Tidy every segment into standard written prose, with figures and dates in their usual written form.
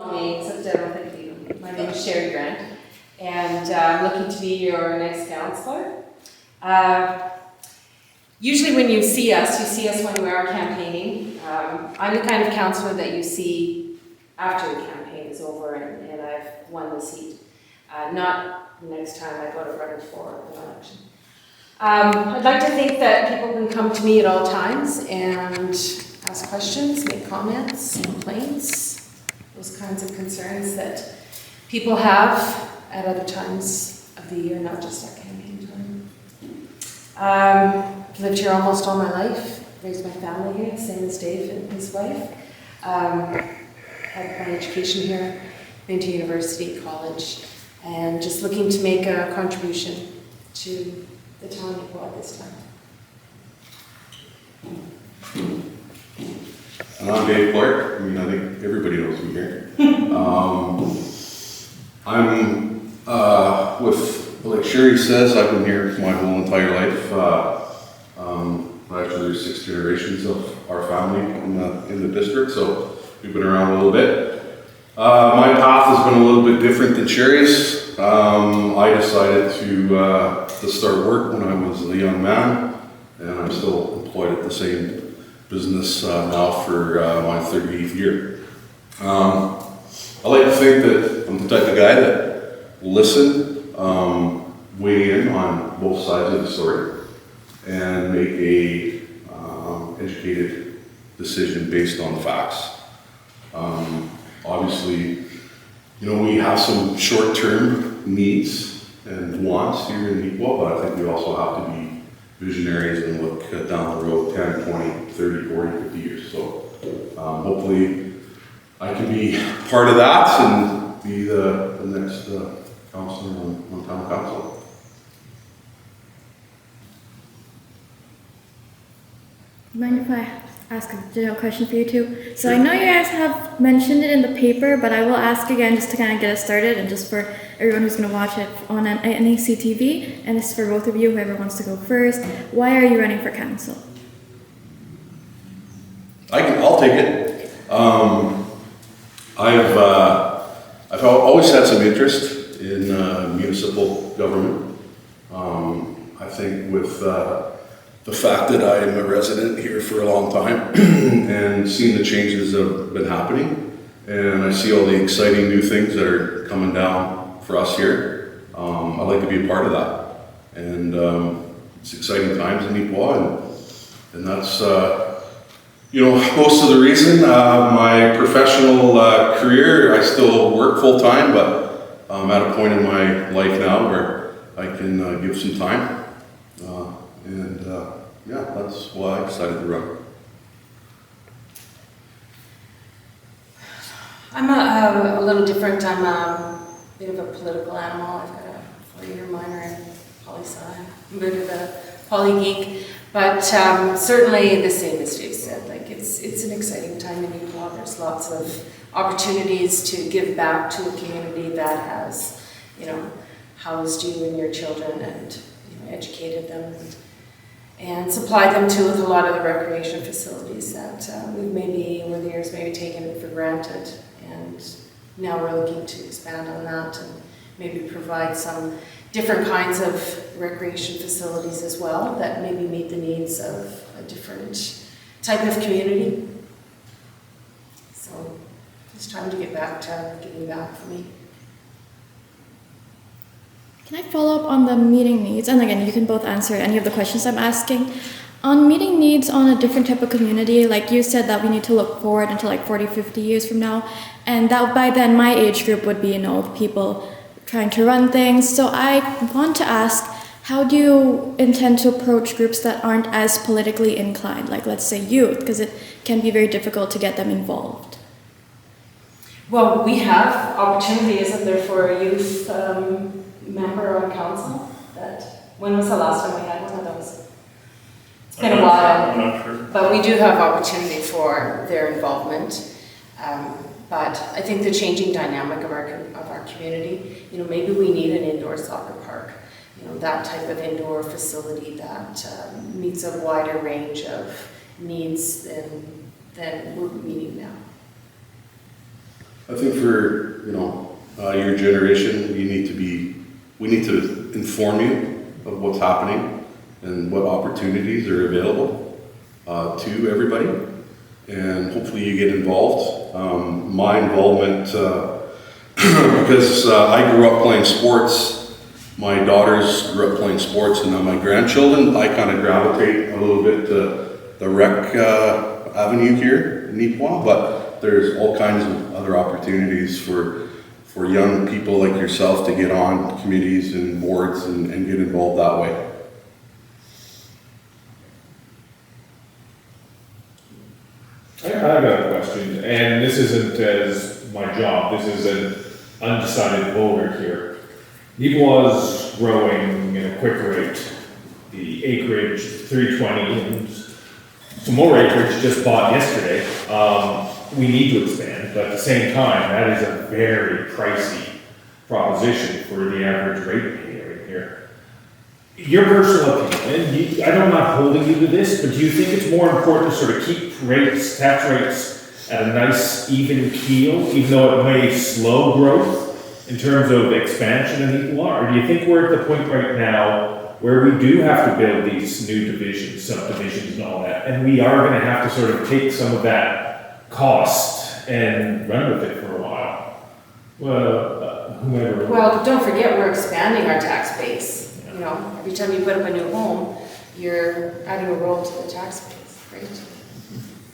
Except I don't think you. My name is Sheri, and I'm looking to be your next counselor. Usually when you see us when we are campaigning. I'm the kind of counselor that you see after the campaign is over and I've won the seat. Not the next time I go to run for an election. I'd like to think that people can come to me at all times and ask questions, make comments, complaints, those kinds of concerns that people have at other times of the year, not just at campaign time. Lived here almost all my life, raised my family here, same as Dave and his wife. Had my education here, been to university, college, and just looking to make a contribution to the town of Equal at this time. I'm Dave Clark. I think everybody knows me here. I'm with, like Sheri says, I've been here my whole entire life. Actually, there's 6 generations of our family in the district, so we've been around a little bit. My path has been a little bit different than Sheri's. I decided to start work when I was a young man, and I'm still employed at the same business now for my 38th year. I like to think that I'm the type of guy that will listen, weigh in on both sides of the story, and make a educated decision based on the facts. Obviously, we have some short-term needs and wants here in Equal, but I think we also have to be visionaries and look down the road 10, 20, 30, 40, 50 years. So hopefully I can be part of that and be the next counselor on town council. Mind if I ask a general question for you too? So I know you guys have mentioned it in the paper, but I will ask again just to kind of get us started and just for everyone who's going to watch it on NAC TV, and this is for both of you, whoever wants to go first. Why are you running for council? I'll take it. I've always had some interest in municipal government. I think with the fact that I am a resident here for a long time and seeing the changes that have been happening, and I see all the exciting new things that are coming down for us here, I'd like to be a part of that. And it's exciting times in Equal, and that's most of the reason. My professional career, I still work full time, but I'm at a point in my life now where I can give some time. That's why I decided to run. I'm a little different. I'm a bit of a political animal. I've got a 4-year minor in poli-sci. I'm a bit of a poly geek, but certainly the same as Dave said. Like it's an exciting time in Equal. There's lots of opportunities to give back to a community that has, housed you and your children and educated them and supplied them with a lot of the recreation facilities that we've maybe over the years taken for granted, and now we're looking to expand on that and maybe provide some different kinds of recreation facilities as well that maybe meet the needs of a different type of community. So it's time to get back to giving back for me. Can I follow up on the meeting needs? And again, you can both answer any of the questions I'm asking. On meeting needs on a different type of community, like you said that we need to look forward until 40, 50 years from now. And that by then my age group would be, people trying to run things. So I want to ask, how do you intend to approach groups that aren't as politically inclined? Like let's say youth, because it can be very difficult to get them involved. Well, we have opportunity, isn't there, for a youth member on council? When was the last time we had one of those? It's been a while. I'm not sure. But we do have opportunity for their involvement. But I think the changing dynamic of our community, maybe we need an indoor soccer park, that type of indoor facility that meets a wider range of needs than we're meeting now. I think for, your generation, we need to inform you of what's happening and what opportunities are available to everybody. And hopefully you get involved. My involvement, because I grew up playing sports, my daughters grew up playing sports, and now my grandchildren, I kind of gravitate a little bit to the rec avenue here in Neepawa, but there's all kinds of other opportunities for young people like yourself to get on committees and boards and get involved that way. I got a question, and this isn't as my job, this is an undecided voter here. Neepawa's growing at a quick rate. The acreage, 320, and some more acreage just bought yesterday. We need to expand, but at the same time, that is a very pricey proposition for the average ratepayer in here. Your personal opinion, I know I'm not holding you to this, but do you think it's more important to sort of keep tax rates at a nice even keel, even though it may slow growth in terms of expansion in Neepawa? Or do you think we're at the point right now where we do have to build these new divisions, subdivisions and all that, and we are going to have to sort of take some of that cost and run with it for a while? Well, whoever. Well, don't forget, we're expanding our tax base. Every time you put up a new home, you're adding a roll to the tax base, right?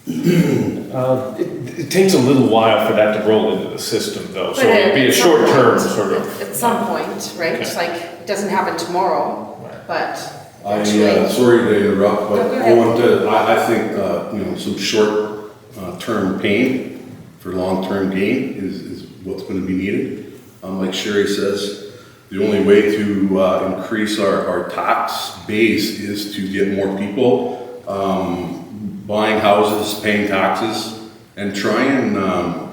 It takes a little while for that to roll into the system, though, so But it'd be a at some short term point- sort of. At some point, right? It's like, it doesn't happen tomorrow, Right. but I, eventually. sorry to interrupt, but No, go ahead. I think, some short term pain for long-term gain is what's going to be needed. Like Sheri says, the only way to increase our tax base is to get more people buying houses, paying taxes, and try and,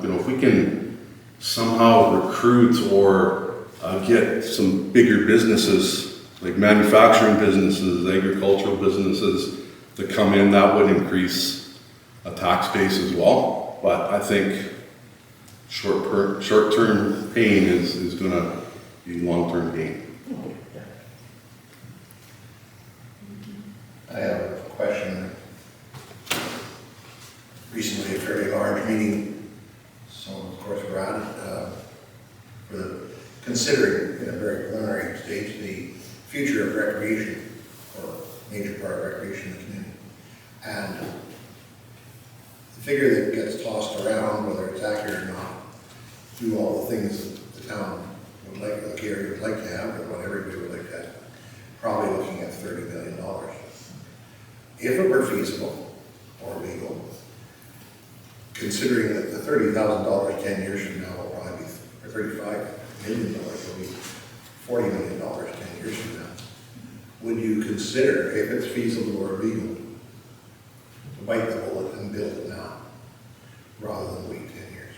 if we can somehow recruit or get some bigger businesses, like manufacturing businesses, agricultural businesses, to come in, that would increase a tax base as well. But I think short-term pain is going to be long-term gain. I have a question. Recently, a fairly large meeting, so of course we're on it, considering in a very preliminary stage the future of recreation, or major part of recreation in the community. And the figure that gets tossed around, whether it's accurate or not, do all the things that the town would like, the area would like to have, or what everybody would like to have, probably looking at $30 million. If it were feasible or legal, considering that the $30,000 10 years from now will probably be, or $35 million will be $40 million 10 years from now, would you consider, if it's feasible or legal, to bite the bullet and build it now, rather than wait 10 years?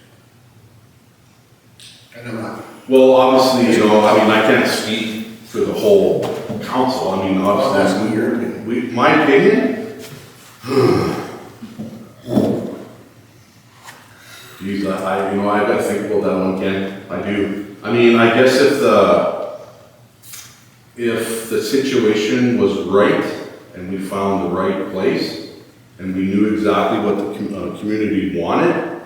And I'm not. Well, obviously, I can't speak for the whole council. I mean, obviously, That's your opinion. My opinion? Geez, I gotta think about that one, Ken. I do. I mean, I guess if the situation was right and we found the right place and we knew exactly what the community wanted,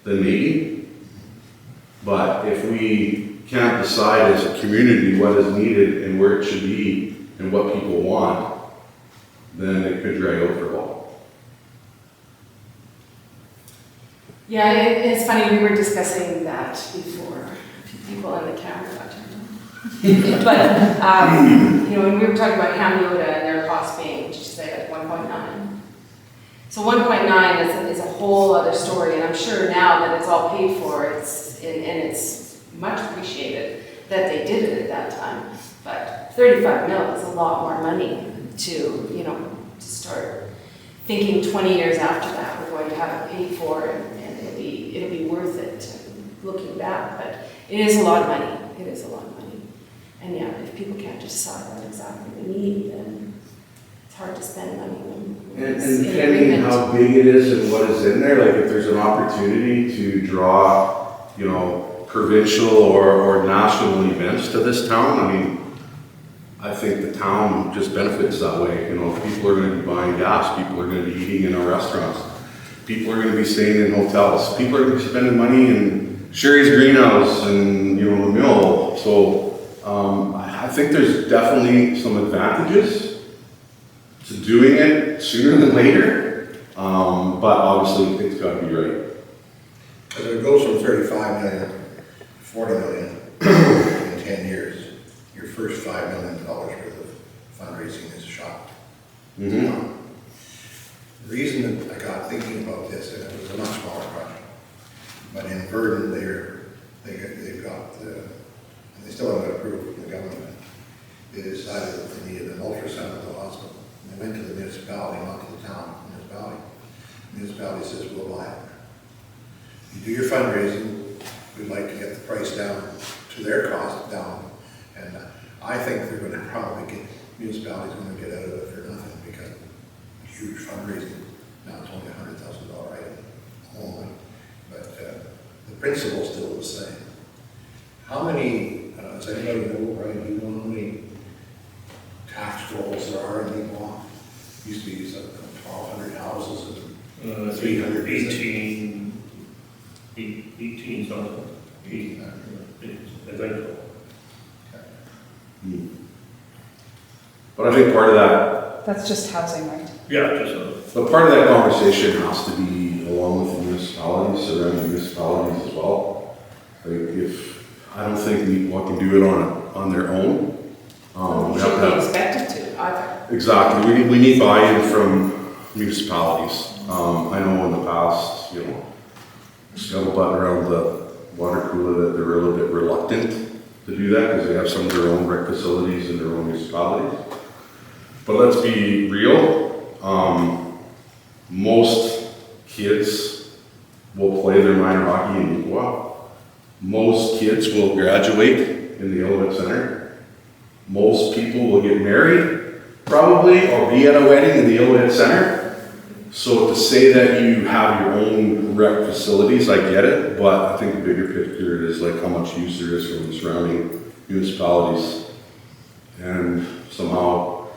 then maybe. But if we can't decide as a community what is needed and where it should be and what people want, then it could drag out for a while. Yeah, it's funny, we were discussing that before. A few people in the camera got turned on. But, when we were talking about Hamyoda and their cost being, did you say like 1.9? So 1.9 is a whole other story, and I'm sure now that it's all paid for, and it's much appreciated that they did it at that time. But 35 mil is a lot more money to start thinking 20 years after that, we're going to have it paid for, and it'll be worth it looking back. But it is a lot of money. It is a lot of money. And yeah, if people can't decide what exactly we need, then it's hard to spend money when And And in depending agreement. how big it is and what is in there, like if there's an opportunity to draw, you know, provincial or national events to this town, I mean, I think the town just benefits that way. You know, people are gonna be buying gas, people are gonna be eating in our restaurants, people are gonna be staying in hotels, people are gonna be spending money in Sheri's greenhouse and, you know, the mill. So, I think there's definitely some advantages to doing it sooner than later, but obviously it's got to be right. Because if it goes from 35 million to 40 million in 10 years, your first $5 million worth of fundraising is shot. Mm-hmm. The reason that I got thinking about this, and it was a much smaller project, but in Verdun, they've got the, and they still haven't got approval from the government. They decided that they needed an ultrasound at the hospital. And they went to the municipality, not to the town, municipality. The municipality says, we'll buy it. You do your fundraising, we'd like to get the price down to their cost down. And I think they're gonna probably get, municipalities are gonna get out of it for nothing because huge fundraising. Now it's only $100,000 item only. But the principle's still the same. How many, does anybody know, right, do you know how many tax rolls there are in Leepaw? Used to be something like 1,200 houses and 300 18 something. 1,800. I think so. But I think part of that, That's just housing, right? Yeah, just but part of that conversation has to be along with the municipalities, surrounding municipalities as well. Like I don't think Leepaw can do it on their own. We have to Should be have, expected to, either. exactly, we need buy-in from municipalities. I know in the past, you know, scuttlebutt around the water cooler that they're a little bit reluctant to do that because they have some of their own rec facilities in their own municipalities. But let's be real, most kids will play their minor hockey in Leepaw. Most kids will graduate in the Inuit Center. Most people will get married, probably, or be at a wedding in the Inuit Center. So to say that you have your own rec facilities, I get it, but I think the bigger picture is like how much use there is from the surrounding municipalities. And somehow,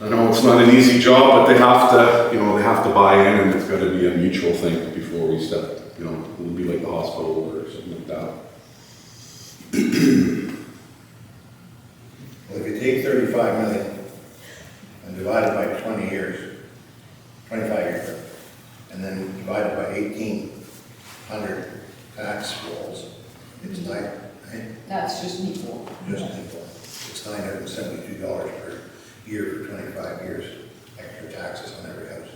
I know it's not an easy job, but they have to, you know, they have to buy in, and it's got to be a mutual thing before we step, you know, it'll be like the hospital or something like that. Well, if you take 35 million and divide it by 20 years, 25 years, and then divide it by 1,800 tax rolls, it's right? That's just equal. Just equal. It's $972 per year for 25 years, extra taxes on every house,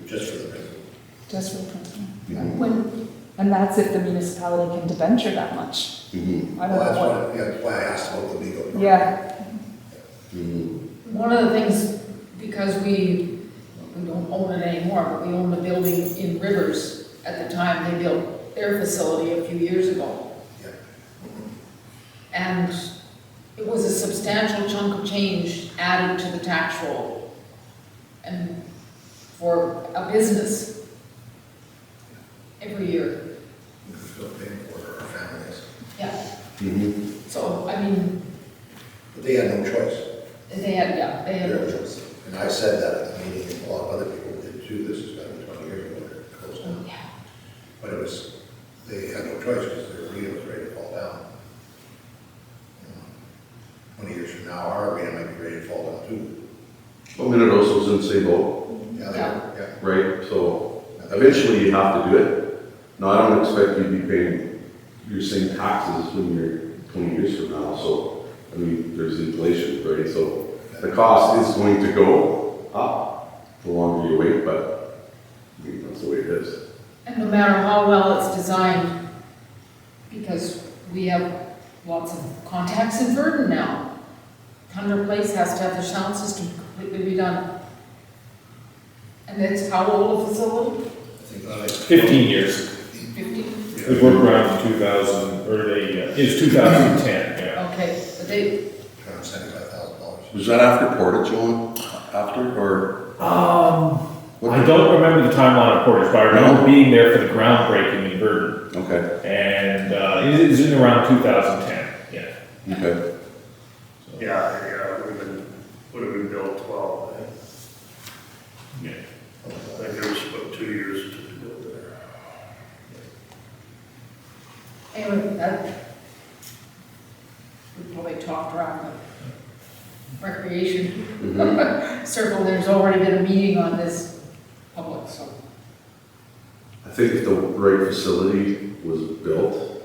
just for the principal. Just for the principal. Mhm. And that's if the municipality can debenture that much. Mhm. I don't Well, know what. that's why I asked about the legal. part. Yeah, Mhm. One of the things, because we don't own it anymore, but we own the building in Rivers at the time they built their facility a few years ago. Yeah. And it was a substantial chunk of change added to the tax roll. And for a business, every year, We're still paying for our families. yeah. Mhm. So, I mean, But they had no choice. they had no choice. And I said that at the meeting, and a lot of other people did too. This is going to be 20 years ago, it closed down. Yeah. But it was, they had no choice because their arena was ready to fall down. You know, 20 years from now, our arena might be ready to fall down too. Well, Minnedosa's in the same boat, Yeah, Yeah. right? So eventually you have to do it. Now, I don't expect you to be paying your same taxes when you're 20 years from now. So, I mean, there's inflation, right? So the cost is going to go up the longer you wait, but I mean, that's the way it is. And no matter how well it's designed, because we have lots of contacts in Verdun now. Thunder Place has to have their sound system completely redone. And it's how old a facility? I think like 15 years. 50? It worked around 2000, or it's 2010, yeah. Okay, but they, $275,000. Was that after Portage on? After or? I don't remember the timeline of Portage, but I remember being there for the groundbreaking in Verdun. Okay, And it is in around 2010, yeah. okay. Yeah, we've been, what have we built, 12, I think. Yeah. I think it was about 2 years to build there. Anyway, that, we probably talked around the recreation Mhm. circle, there's already been a meeting on this public, so. I think if the right facility was built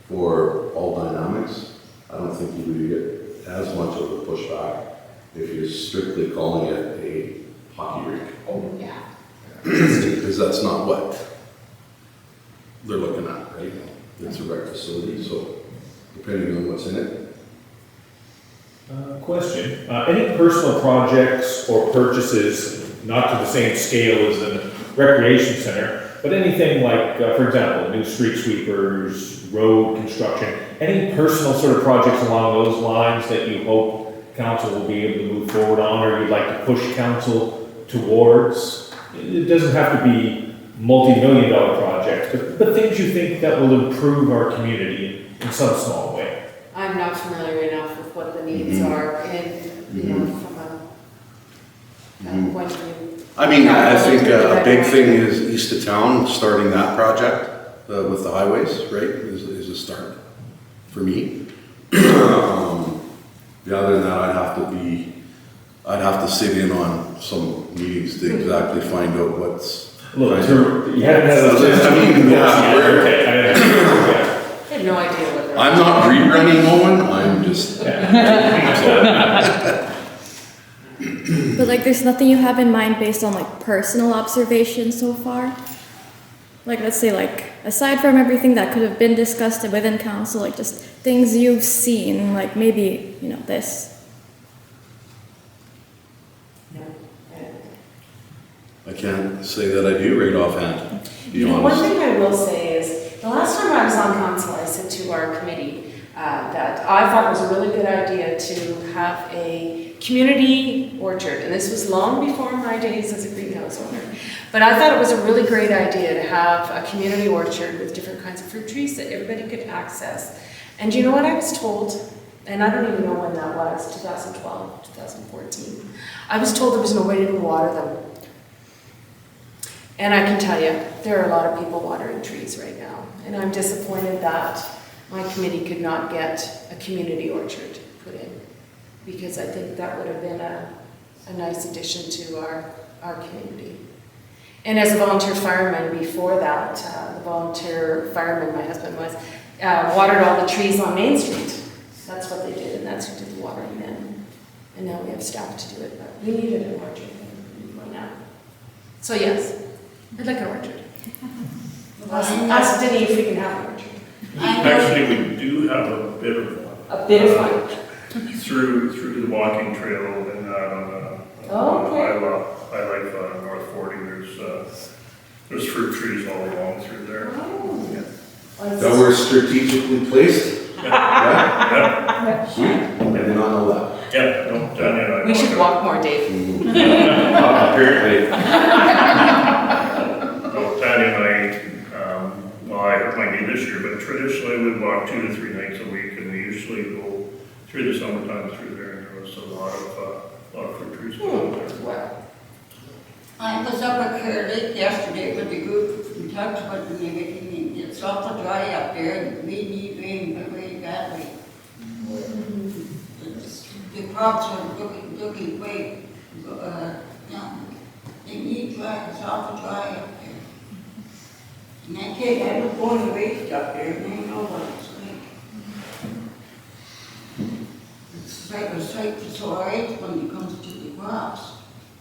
for all dynamics, I don't think you would get as much of a pushback if you're strictly calling it a hockey rink. Oh, yeah. Because that's not what they're looking at, right? It's a rec facility, so depending on what's in it. Question, any personal projects or purchases, not to the same scale as the recreation center, but anything like, for example, new street sweepers, road construction, any personal sort of projects along those lines that you hope council will be able to move forward on, or you'd like to push council towards? It doesn't have to be multi-million-dollar projects, but things you think that will improve our community in some small way. I'm not familiar enough with what the needs Mhm. are in, you know, from a point of view. I mean, I think a big thing is east of town, starting that project with the highways, right, is a start for me. Other than that, I'd have to sit in on some meetings to exactly find out what's. Look, you haven't had a list. I mean, yeah, Okay, yeah. I had no idea what they're. I'm not rerunning Owen, I'm just. But like, there's nothing you have in mind based on like personal observations so far? Like, let's say like, aside from everything that could have been discussed within council, like just things you've seen, like maybe, you know, this. I can't say that I do right offhand, to be You know, one honest. thing I will say is, the last time I was on council, I said to our committee that I thought it was a really good idea to have a community orchard, and this was long before my days as a greenhouse owner. But I thought it was a really great idea to have a community orchard with different kinds of fruit trees that everybody could access. And you know what I was told? And I don't even know when that was, 2012, 2014. I was told there was no way to water them. And I can tell you, there are a lot of people watering trees right now. And I'm disappointed that my committee could not get a community orchard put in, because I think that would have been a nice addition to our community. And as a volunteer fireman before that, the volunteer fireman my husband was, watered all the trees on Main Street. That's what they did, and that's who did the watering then. And now we have staff to do it, but we needed an orchard, and we need one now. So yes, I'd like an orchard. Ask Denny if we can have an orchard. Actually, we do have a bit of one. A bit of fun. Through the walking trail and Oh, okay. I like North 40, there's fruit trees all along through there. Oh. That were strategically placed? Yeah, Yeah, sweet, I did not know that. yeah, no, Tanya and I. We should walk more, Dave. Apparently. No, Tanya and I, well, I hurt my knee this year, but traditionally we walk 2 to 3 nights a week, and we usually go through the summertime through there, and there was a lot of fruit trees going there. Well, I was up at Clear Lake yesterday with the group from Tuxford and everything, and it's awful dry up there, and we need rain very badly. The crops are looking great, yeah, they need dry, it's awful dry up there. And I can't, I was born and raised up there, and I know what it's like. It's like a sight for sore eyes when it comes to the crops.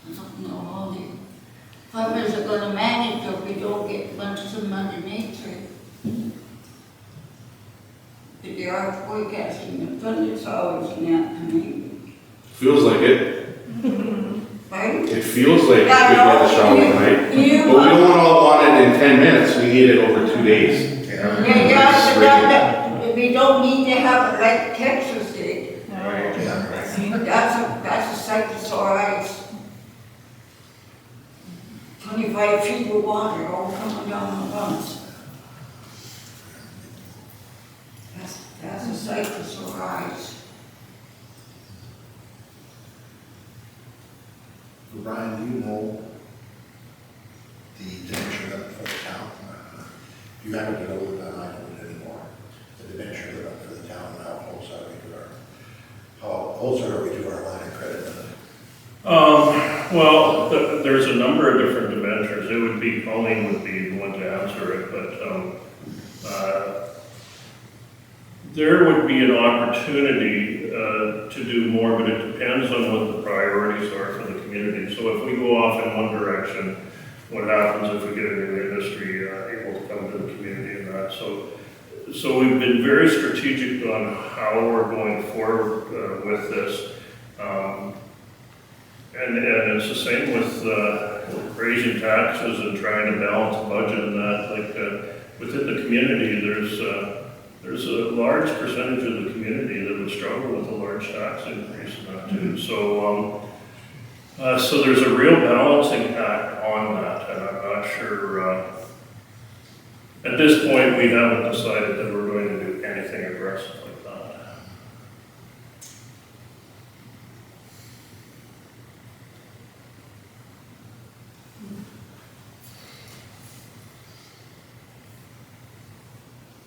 I don't know how the farmers are gonna manage if we don't get bunches of Mother Nature. But they are forecasting the thunder's always in that time. Feels like it. Pardon? It feels like we could Yeah, get a shower no, tonight. you- But we don't all want it in 10 minutes, we need it over 2 days. Yeah, but we don't need to have it like Texas did. That's a sight for sore eyes. 25 feet of water all coming down at once. That's a sight for sore eyes. Brian, do you know the dimension limit for the town? Do you happen to know that? I don't anymore. The dimension limit for the town, and how close are we to our line of credit limit? Well, there's a number of different dimensions. It would be, Colleen would be the one to answer it, but there would be an opportunity to do more, but it depends on what the priorities are for the community. So if we go off in one direction, what happens if we get a new industry able to come to the community and that? So we've been very strategic on how we're going forward with this. And it's the same with raising taxes and trying to balance the budget and that. Like within the community, there's a large percentage of the community that would struggle with a large tax increase in that too. So there's a real balancing act on that, and I'm not sure. At this point, we haven't decided that we're going to do anything aggressive like that.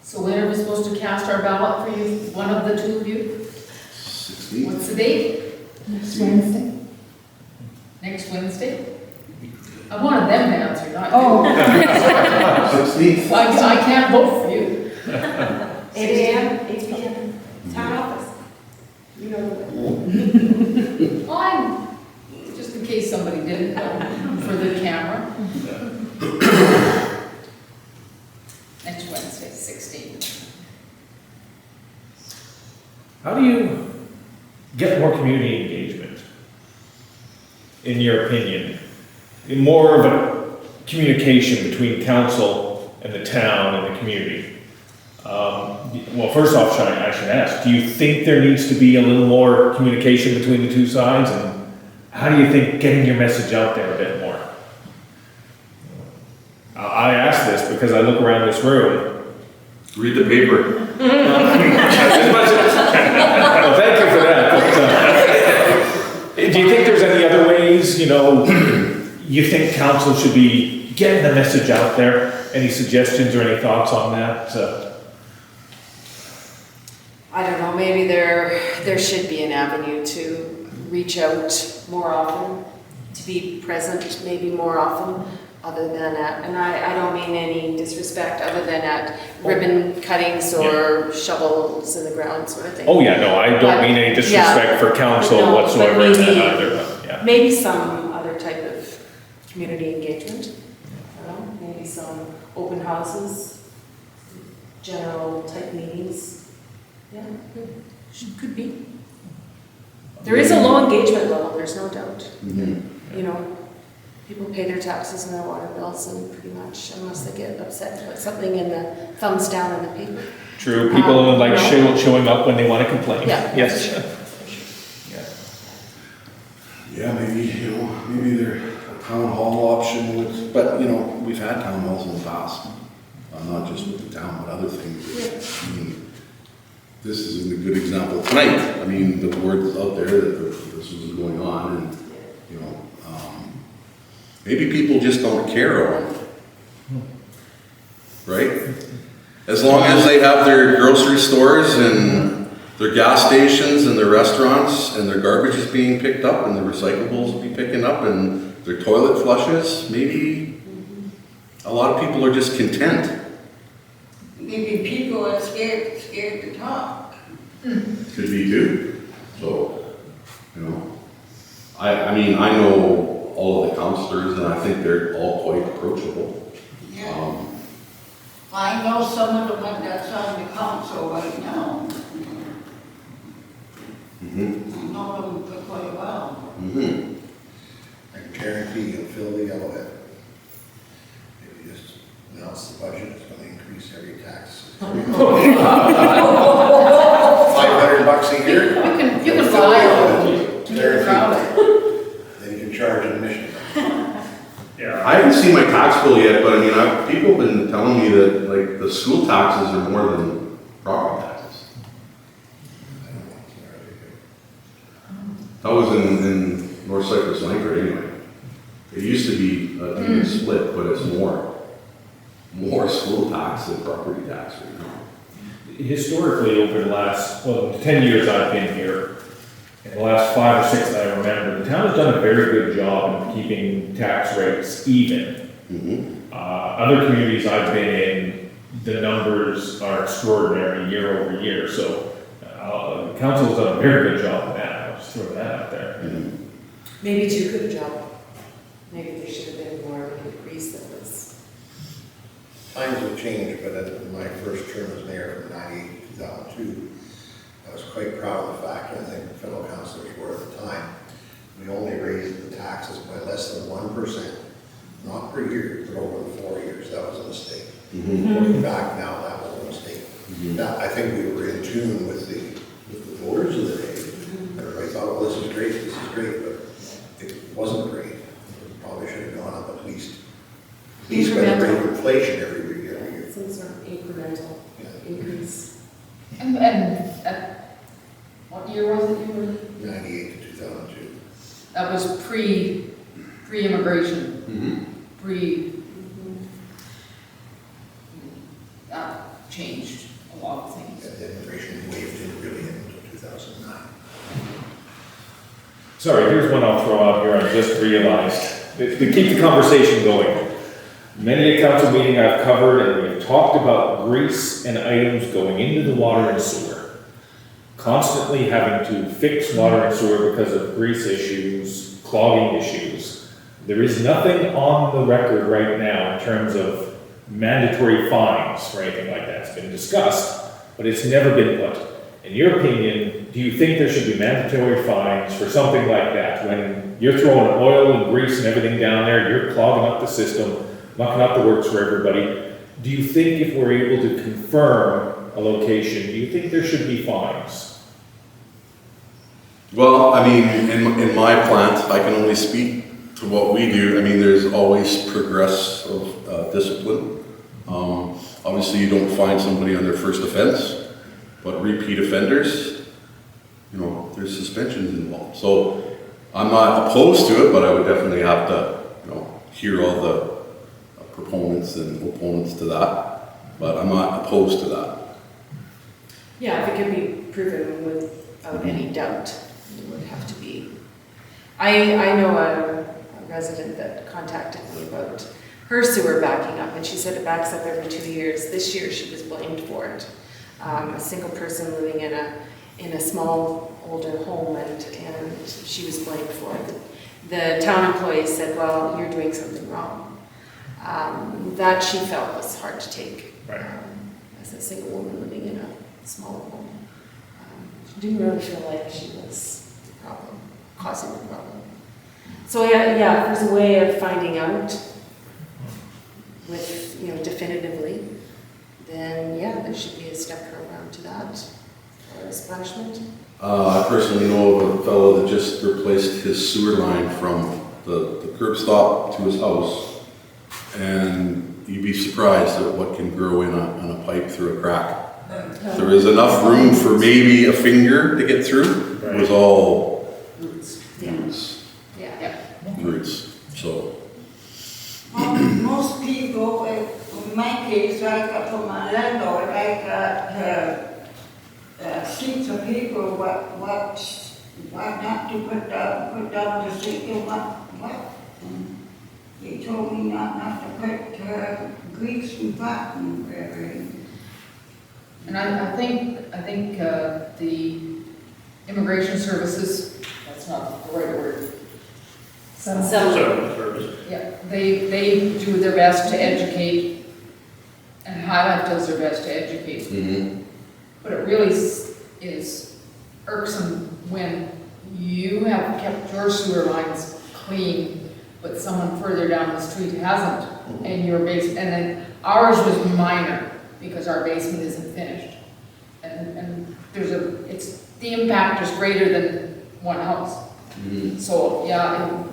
So when are we supposed to cast our ballot for you, one of the two of you? 16. What's the date? Next Wednesday. Next Wednesday? I wanted them to answer, not you. Oh, 16. I can't vote for you. 8 a.m., 8 p.m., town office. You know the way. Fine, just in case somebody didn't know, for the camera. Next Wednesday, 16. How do you get more community engagement, in your opinion? More of a communication between council and the town and the community? Well, first off, I should ask, do you think there needs to be a little more communication between the two sides? And how do you think getting your message out there a bit more? I ask this because I look around this room. Read the paper. Well, thank you for that. But, do you think there's any other ways, you think council should be getting the message out there? Any suggestions or any thoughts on that? I don't know, maybe there should be an avenue to reach out more often, to be present maybe more often, other than at, and I don't mean any disrespect, other than at ribbon cuttings or shovels in the ground sort of thing. Oh yeah, no, I don't But, mean any disrespect yeah, for council no, but whatsoever in that maybe- either, but yeah. Maybe some other type of community engagement, I don't know, maybe some open houses, general type meetings. Yeah, could be. There is a low engagement level, there's no doubt. People pay their taxes and their water bills and pretty much, unless they get upset about something in the thumbs down in the paper. True, people like no. showing up when they want to complain. Yeah. Yes. For sure. Yeah, maybe they're a town hall option with, but we've had town halls in the past. Not just with the town, but other things. I mean, this is a good example tonight. I mean, the word is out there that this was going on, and maybe people just don't care about it, right? As long as they have their grocery stores and their gas stations and their restaurants and their garbage is being picked up and the recyclables will be picking up and their toilet flushes, maybe a lot of people are just content. Maybe people are scared to talk. Could be too. So, I mean, I know all of the counselors and I think they're all quite approachable. Yeah. I know some of the ones that's on the council right now. I know them quite well. I can guarantee you'll fill the yellowhead. If you just announce the budget, it's going to increase every tax. $500 a year. You can fly over to the crowd. Then you can charge admission. Yeah. I haven't seen my tax bill yet, but I mean, people have been telling me that like the school taxes are more than property taxes. That was in North Cypress Langford anyway. It used to be a even split, but it's more school tax than property tax right now. Historically, over the last, well, the 10 years I've been here, in the last 5 or 6 that I remember, the town has done a very good job in keeping tax rates even. Other communities I've been in, the numbers are extraordinary year over year, so the council's done a very good job of that. I'll just throw that out there. Maybe too good a job. Maybe there should have been more of an increase that was. Times have changed, but in my first term as mayor from 98 to 2002, I was quite proud of the fact, and I think fellow councillors were at the time, we only raised the taxes by less than 1%, not per year, but over the 4 years. That was a mistake. Looking back now, that was a mistake. Now, I think we were in tune with the voters of the day. Everybody thought, well, this is great, but it wasn't great. It probably should have gone up at least by the rate of inflation every year. Some sort of incremental increase. And what year was it you were? 98 to 2002. That was pre-immigration. That changed a lot of things. The immigration wave didn't really hit until 2009. Sorry, here's one I'll throw out here. I just realized, to keep the conversation going. Many a council meeting I've covered, and we've talked about grease and items going into the water and sewer. Constantly having to fix water and sewer because of grease issues, clogging issues. There is nothing on the record right now in terms of mandatory fines or anything like that. It's been discussed, but it's never been put. In your opinion, do you think there should be mandatory fines for something like that? When you're throwing oil and grease and everything down there, you're clogging up the system, mucking up the works for everybody. Do you think if we're able to confirm a location, do you think there should be fines? Well, I mean, in my plant, I can only speak to what we do. I mean, there's always progressive discipline. Obviously, you don't find somebody on their first offense, but repeat offenders, you know, there's suspensions involved. So I'm not opposed to it, but I would definitely have to, you know, hear all the proponents and opponents to that. But I'm not opposed to that. Yeah, if it could be proven without any doubt, it would have to be. I know a resident that contacted me about her sewer backing up, and she said it backs up every 2 years. This year she was blamed for it. A single person living in a small older home, and she was blamed for it. The town employees said, well, you're doing something wrong. That she felt was hard to take. Right. As a single woman living in a smaller home. She didn't really feel like she was the problem, causing the problem. So yeah, if there's a way of finding out with, you know, definitively, then yeah, there should be a step program to that or as punishment. I personally know of a fellow that just replaced his sewer line from the curb stop to his house, and you'd be surprised at what can grow in a pipe through a crack. There is enough room for maybe a finger to get through. It was all Roots. roots. Roots. So. Most people, in my case, I got from my landlord, I got sheets of paper, what not to put down the sink and what. And they told me not to put grease and fat and whatever. And I think the immigration services, that's not the right word. Settlement service. Yeah, they do their best to educate, and Highlight does their best to educate. Mm-hmm. But it really is irksome when you have kept your sewer lines clean, but someone further down the street hasn't, and your basement, and then ours was minor, because our basement isn't finished. And the impact is greater than one house. Mm-hmm. So, yeah,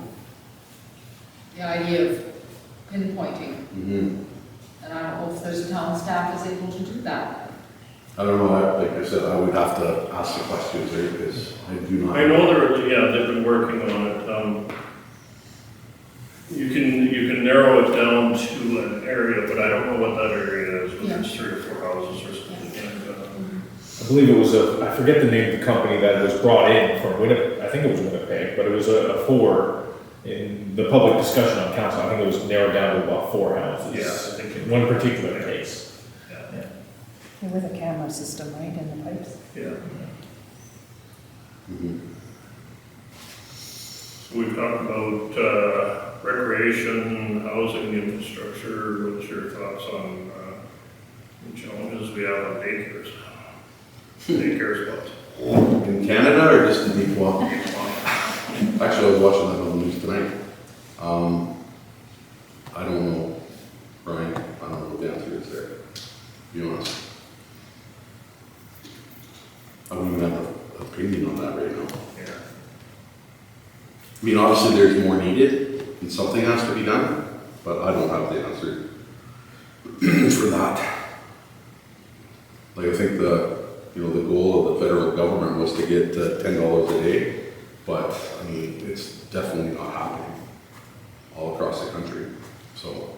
the idea of pinpointing. Mhm. And I don't know if there's a town staff is able to do that. I don't know, like I said, I would have to ask the questions there, because I do not. I know they've been working on it. You can narrow it down to an area, but I don't know what that area is, whether it's 3 or 4 houses or something like that. I believe it was I forget the name of the company that was brought in from Winnipeg, I think it was Winnipeg, but it was a 4 in the public discussion on council. I think it was narrowed down to about 4 houses. Yeah, I think In one particular case. Yeah. With a camera system, right, in the pipes? Yeah. Mhm. So we've talked about recreation, housing, infrastructure. What's your thoughts on the challenges we have on daycares? Daycare spots. In Canada or just in Deep-Well? Actually, I was watching that on the news tonight. I don't know, Brian, I don't know what the answer is there, to be honest. I don't even have an opinion on that right now. Yeah. I mean, obviously there's more needed and something has to be done, but I don't have the answer for that. Like I think the goal of the federal government was to get $10 a day, but I mean, it's definitely not happening all across the country, so.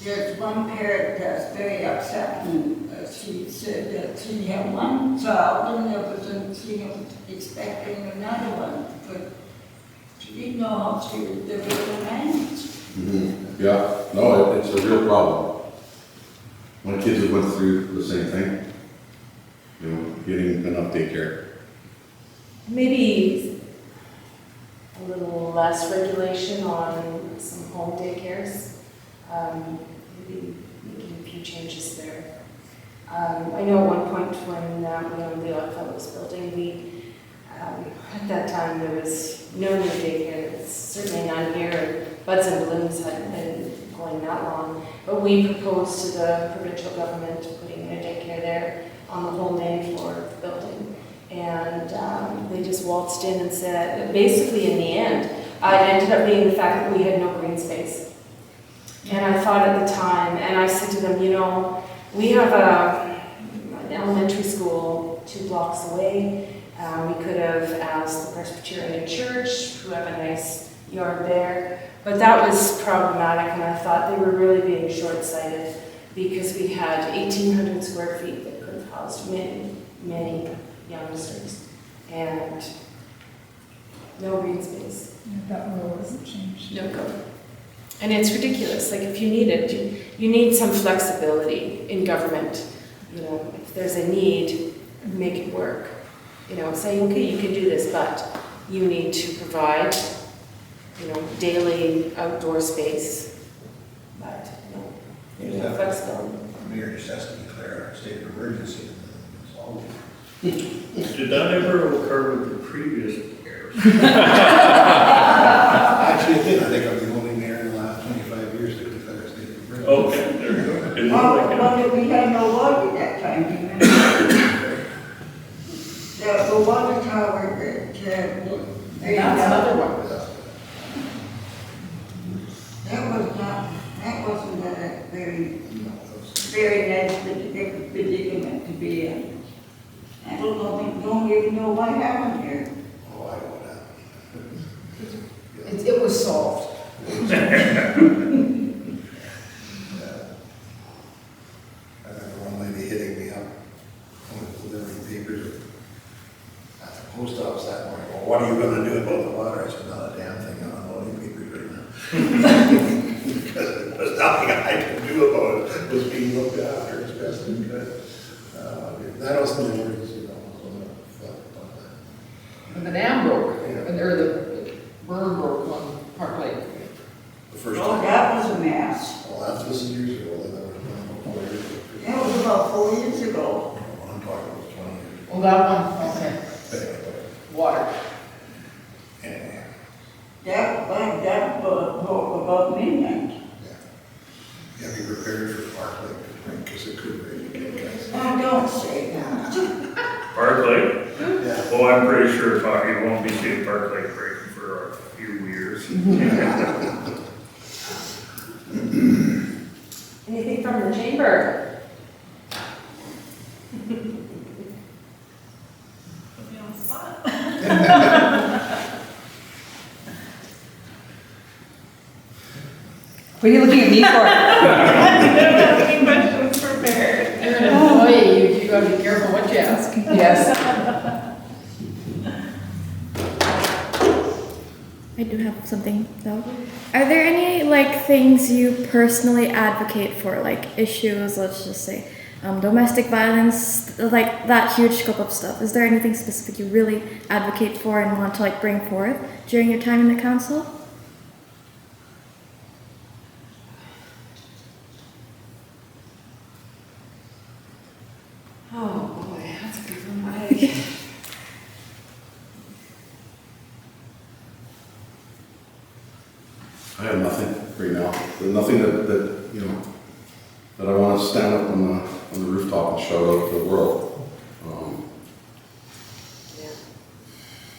There's one parent that's very upset, and she said that she had one child and she was expecting another one, but she didn't know how they were going to manage. Yeah, no, it's a real problem. My kids have went through the same thing, getting enough daycare. Maybe a little less regulation on some home daycares. Maybe making a few changes there. I know at one point when we owned the Oddfellows building, at that time there was no new daycare. There's certainly none here. And Buds and Blooms hadn't been going that long. But we proposed to the provincial government putting in a daycare there on the whole main floor of the building. And they just waltzed in and said, basically in the end, it ended up being the fact that we had no green space. And I thought at the time, and I said to them, we have an elementary school 2 blocks away. We could have asked the Presbyterian Church, who have a nice yard there. But that was problematic, and I thought they were really being short-sighted because we had 1,800 square feet that could have housed many, many youngsters, and no green space. That rule isn't changed. No go. And it's ridiculous. Like if you need it, you need some flexibility in government. If there's a need, make it work. Say, okay, you can do this, but you need to provide, daily outdoor space. But, there's no flexibility. The mayor just has to declare a state of emergency, and that's all. Did that ever occur with the previous mayors? Actually, it did. I think I'm the only mayor in the last 25 years to declare a state of emergency. Okay, there you go. Didn't know that. We had no water that time, do you remember? The water tower that, And that's another one. that wasn't a very nice predicament to be in. I don't even know what happened here. Oh, I know what happened. It was solved. I remember one lady hitting me up when I was delivering papers at the post office that morning. Well, what are you going to do about the water? I said, not a damn thing. I'm unloading papers right now. Because there's nothing I can do about it. It was being looked after as best we could. That was an emergency. And the dam broke, or the burn broke on Park Lake. The first Oh, time. that was a mess. Well, that was years ago. Then there was one 4 years ago. That was about 4 years ago. I'm talking about 20 years ago. Oh, that one, okay. Anyway, Water. anyway. That broke about midnight. Yeah, be prepared for Park Lake, because it could rain again, guys. Oh, don't say that. Park Lake? Yeah. Oh, I'm pretty sure you won't be seeing Park Lake breaking for a few years. the chamber. What are you looking at me for? You're an employee, you gotta be careful what you ask. Yes. I do have something though. Are there any like things you personally advocate for, like issues, let's just say, domestic violence, like that huge scope of stuff? Is there anything specific you really advocate for and want to like bring forth during your time in the council? Oh, boy, that's a good one. I have nothing right now. There's nothing that you know, that I want to stand up on the rooftop and shout out to the world.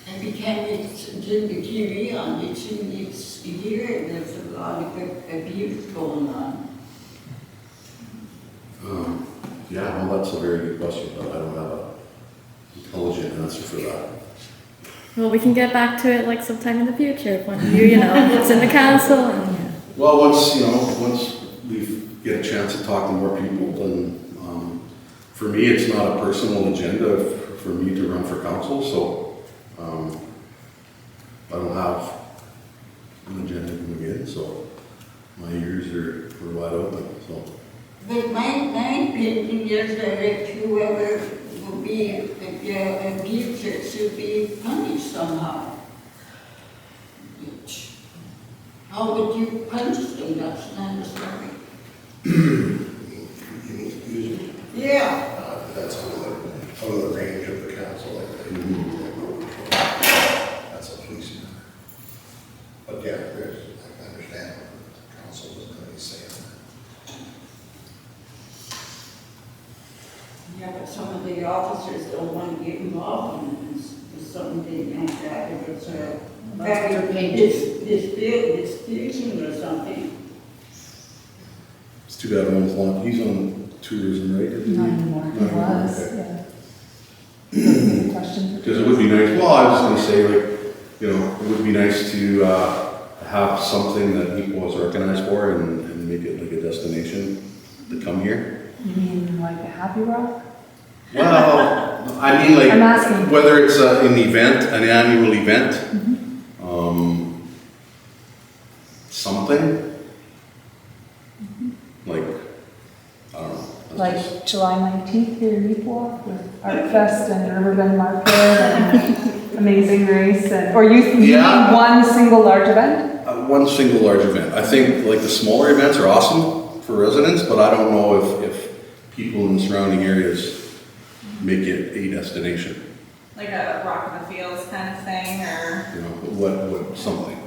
Every time you turn the TV on, you hear it, there's a lot of abuse going on. Yeah, well, that's a very good question, but I don't have an intelligent answer for that. Well, we can get back to it like sometime in the future when you know, it's in the council. And, Well, once we get a chance to talk to more people, then for me, it's not a personal agenda for me to run for council, so I don't have an agenda to begin, so my ears are wide open, so. But my opinion is that if whoever will be the abuser should be punished somehow. How would you punish them? That's not understanding. Yeah. That's out of the range of the council, I think. That's a police matter. But yeah, I understand what the council was going to be saying. Yeah, but some of the officers don't want to get involved in something like that, if it's a That's what they're paid disputing or something. It's too bad Owen's not, he's on tourism, right? Isn't he? Not anymore. He Not anymore, was, okay. yeah. Question? Because it would be nice, well, I was just gonna say, like, you know, it would be nice to have something that people is recognized for and make it like a destination to come here. You mean like a Happy Rock? Well, I mean, like, I'm asking. whether it's an event, an annual event, something, like, I don't know. That's just- Like July 19th here in Newport with Art Fest and Riverbend Market and Amazing Race and, or you Yeah. mean one single large event? One single large event. I think like the smaller events are awesome for residents, but I don't know if people in the surrounding areas make it a destination. Like a Rock in the Fields kind of thing, or? You know, what, something.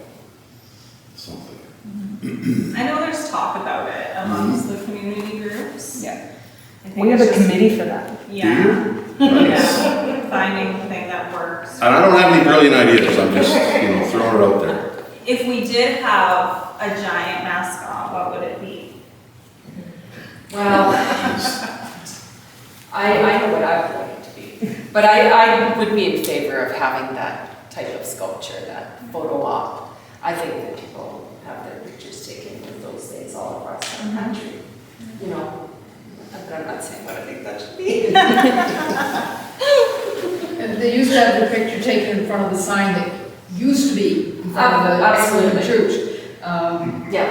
I know there's talk about it amongst the community groups. Yeah. I think We have a it's just- committee for that. Yeah. Nice. Yeah, finding the thing that works. And I don't have any brilliant ideas. I'm just, throwing it out there. If we did have a giant mascot, what would it be? Well, I know what I would like it to be, but I would be in favor of having that type of sculpture, that photo op. I think that people have their pictures taken with those things all across the country, but I'm not saying what I think that should be. And they used to have the picture taken in front of the sign that used to be in front of the Absolutely. church. Yeah.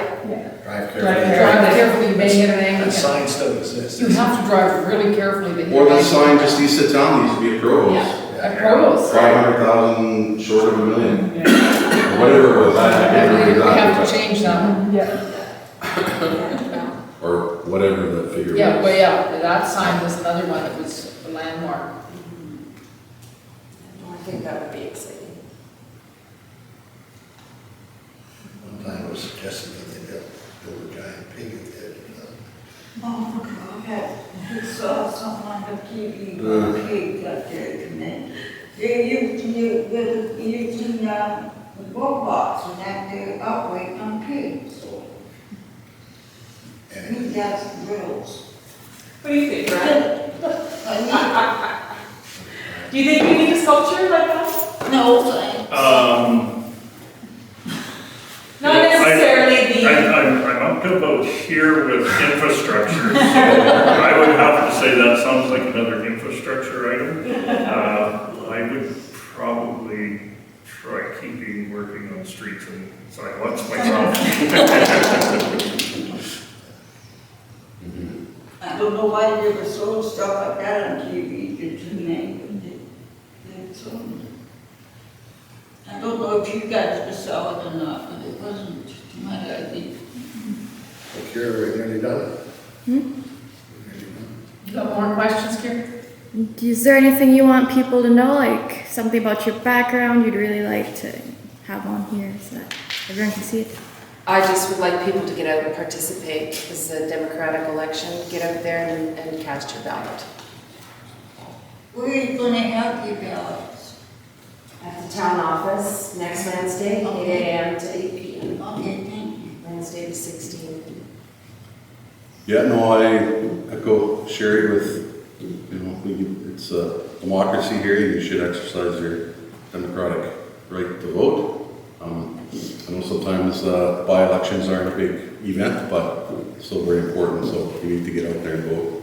Drive carefully. Drive carefully, you may hit an angle. That sign still exists. You have to drive really carefully to hit Or an the angle. sign just used to town, used to be a Provost. Yeah. At Provost. 500,000 short of $1 million. Yeah. Or whatever it was. I I can't believe remember we have to exactly. change that one. Yeah. Or whatever the figure was. Yeah, well, yeah, that sign was another one that was a landmark. I think that would be exciting. One time it was suggested that they build a giant pig at the edge of the Oh, God, I saw something on the TV, pig up there tonight. They're using the boat box and that they're operating on pigs. And that's grills. What do you think, Brad? I Do you think we need a sculpture like that? mean, no, thanks. Not necessarily the. I'm up to about here with infrastructure, so I would have to say that sounds like another infrastructure item. I would probably try working on streets and sidewalks myself. I don't know why they were throwing stuff like that on TV tonight, but I don't know if you guys were saw it or not, but it wasn't my idea. Like you're nearly done? Hmm? You got more questions, Karen? Is there anything you want people to know, like something about your background you'd really like to have on here so that everyone can see it? I just would like people to get out and participate. This is a democratic election. Get out there and cast your ballot. Where are you gonna have your ballots? At the town office next Wednesday, 8 a.m. to 8 p.m. Okay, thank you. Wednesday the 16th. Yeah, no, I echo Sheri with, it's a democracy here, you should exercise your democratic right to vote. I know sometimes by-elections aren't a big event, but still very important, so you need to get out there and vote.